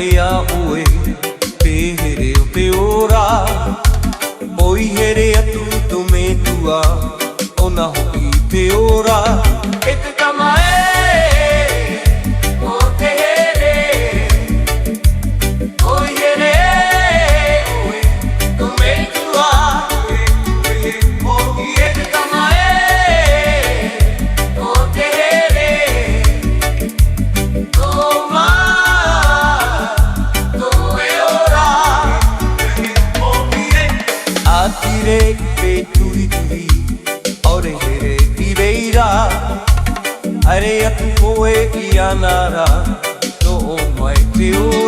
ia ue Pehere o te ora Oi here atu tu me tua Ona hoki te ora E te tamae o te here Oi here ue tu me tua Hoki e te tamae o te here Toma Atire pe turi turi Ore here i reira Are atu koe i anara No mai te ora